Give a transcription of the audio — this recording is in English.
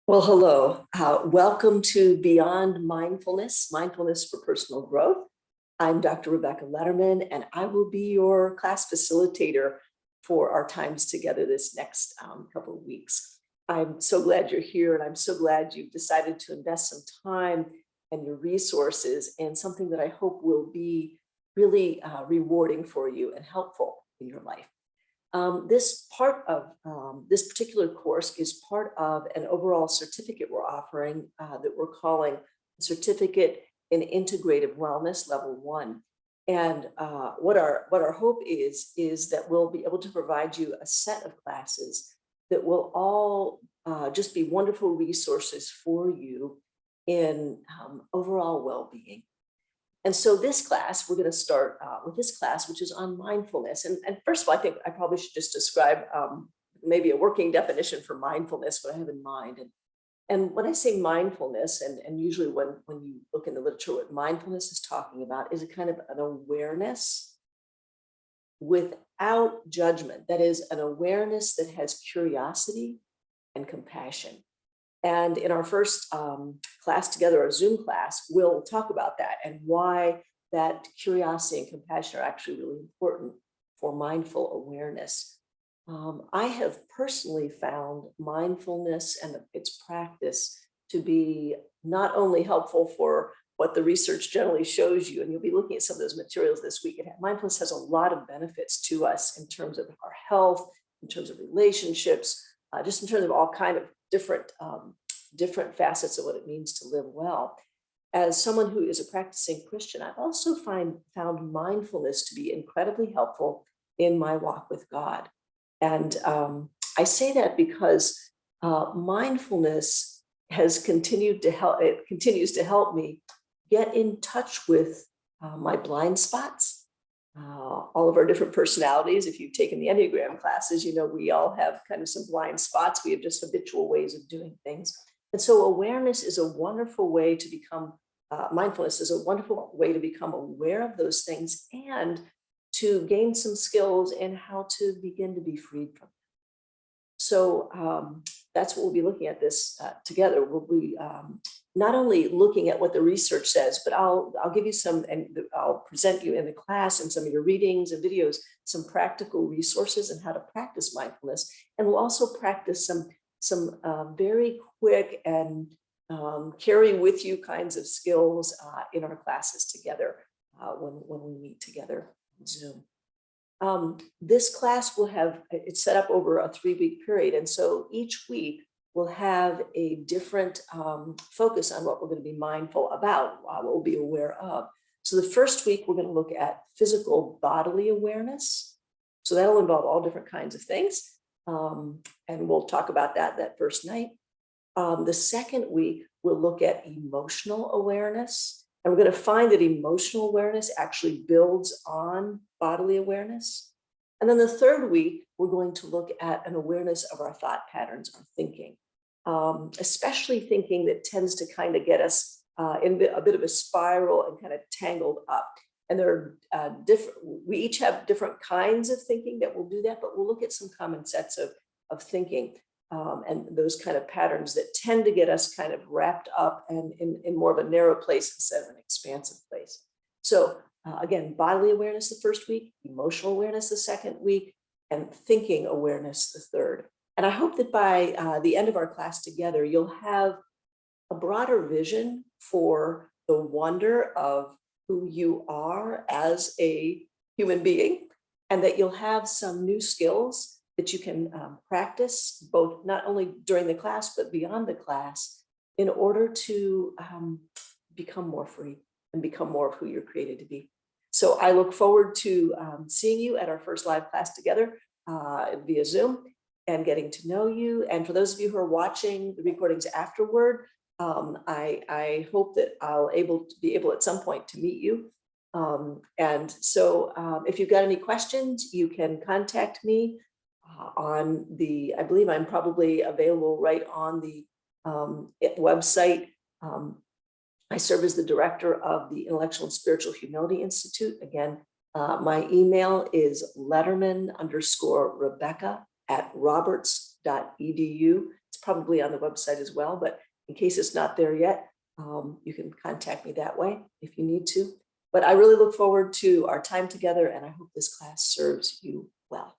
Well, hello. Welcome to Beyond Mindfulness, Mindfulness for Personal Growth. I'm Dr. Rebecca Letterman, and I will be your class facilitator for our times together this next couple of weeks. I'm so glad you're here, and I'm so glad you've decided to invest some time and your resources in something that I hope will be really rewarding for you and helpful in your life. This part of this particular course is part of an overall certificate we're offering that we're calling Certificate in Integrative Wellness Level 1. And what our hope is that we'll be able to provide you a set of classes that will all just be wonderful resources for you in overall well-being. And so this class, we're going to start with this class, which is on mindfulness. And first of all, I think I probably should just describe maybe a working definition for mindfulness, what I have in mind. And when I say mindfulness, and usually when you look in the literature, what mindfulness is talking about is a kind of an awareness without judgment. That is an awareness that has curiosity and compassion. And in our first class together, our Zoom class, we'll talk about that and why that curiosity and compassion are actually really important for mindful awareness. I have personally found mindfulness and its practice to be not only helpful for what the research generally shows you, and you'll be looking at some of those materials this week. Mindfulness has a lot of benefits to us in terms of our health, in terms of relationships, just in terms of all kind of different facets of what it means to live well. As someone who is a practicing Christian, I've also found mindfulness to be incredibly helpful in my walk with God. And I say that because mindfulness has continued to help. It continues to help me get in touch with my blind spots. All of our different personalities. If you've taken the Enneagram classes, you know we all have kind of some blind spots. We have just habitual ways of doing things. And so awareness is a wonderful way to become, mindfulness is a wonderful way to become aware of those things and to gain some skills in how to begin to be freed from them. So that's what we'll be looking at this together. We'll be not only looking at what the research says, but I'll give you some, and I'll present you in the class and some of your readings and videos, some practical resources on how to practice mindfulness. And we'll also practice some very quick and carry with you kinds of skills in our classes together when we meet together on Zoom. This class will have, it's set up over a 3-week period. And so each week we'll have a different focus on what we're going to be mindful about, what we'll be aware of. So the first week, we're going to look at physical bodily awareness. So that'll involve all different kinds of things. And we'll talk about that first night. The second week, we'll look at emotional awareness. And we're going to find that emotional awareness actually builds on bodily awareness. And then the third week, we're going to look at an awareness of our thought patterns, our thinking, especially thinking that tends to kind of get us in a bit of a spiral and kind of tangled up. And there are different, we each have different kinds of thinking that will do that, but we'll look at some common sets of thinking and those kind of patterns that tend to get us kind of wrapped up and in more of a narrow place instead of an expansive place. So again, bodily awareness the first week, emotional awareness the second week, and thinking awareness the third. And I hope that by the end of our class together, you'll have a broader vision for the wonder of who you are as a human being, and that you'll have some new skills that you can practice both not only during the class, but beyond the class in order to become more free and become more of who you're created to be. So I look forward to seeing you at our first live class together via Zoom and getting to know you. And for those of you who are watching the recordings afterward, I hope that I'll be able at some point to meet you. And so if you've got any questions, you can contact me on I believe I'm probably available right on the website. I serve as the director of the Intellectual and Spiritual Humility Institute. Again, my email is Letterman_Rebecca@roberts.org. It's probably on the website as well, but in case it's not there yet, you can contact me that way if you need to. But I really look forward to our time together, and I hope this class serves you well.